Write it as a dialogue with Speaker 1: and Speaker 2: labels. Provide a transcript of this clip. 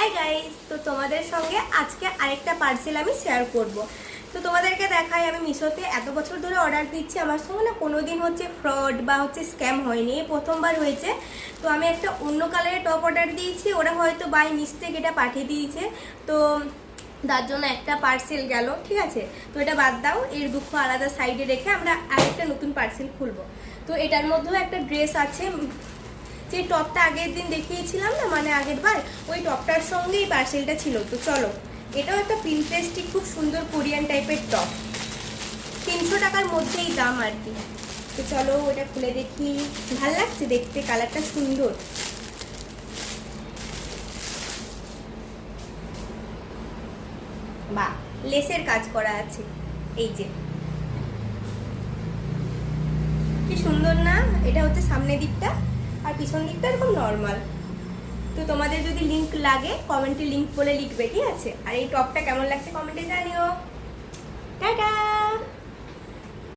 Speaker 1: Hi guys, তো তোমাদের সঙ্গে আজকে আরেকটা পার্সেল আমি শেয়ার করব। তো তোমাদেরকে দেখাই, আমি মিশোতে এত বছর ধরে অর্ডার দিচ্ছি, আমার সঙ্গে না কোনোদিন হচ্ছে ফ্রড বা হচ্ছে স্ক্যাম হয়নি, এই প্রথমবার হয়েছে। তো আমি একটা অন্য কালারের টপ অর্ডার দিয়েছি, ওরা হয়তো বাই মিস্টেক এটা পাঠিয়ে দিয়েছে, তো তার জন্য একটা পার্সেল গেল, ঠিক আছে। তো এটা বাদ দাও, এর দুঃখ আলাদা সাইডে রেখে আমরা আরেকটা নতুন পার্সেল খুলবো। তো এটার মধ্যেও একটা ড্রেস আছে, যে টপটা আগের দিন দেখিয়েছিলাম না, মানে আগের বার, ওই টপটার সঙ্গে এই পার্সেলটা ছিল। তো চলো, এটাও একটা প্রিন্টেস্টিক খুব সুন্দর কোরিয়ান টাইপের টপ, 300 টাকার মধ্যেই দাম আর কি। তো চলো ওটা খুলে দেখি, ভাল লাগছে দেখতে, কালারটা সুন্দর। বাহ, লেসের কাজ করা আছে, এই যে কি সুন্দর না। এটা হচ্ছে সামনের দিকটা, আর পিছন দিকটা এরকম নর্মাল। তো তোমাদের যদি লিংক লাগে কমেন্টে লিংক বলে লিখবে, ঠিক আছে। আর এই টপটা কেমন লাগছে কমেন্টে জানিও।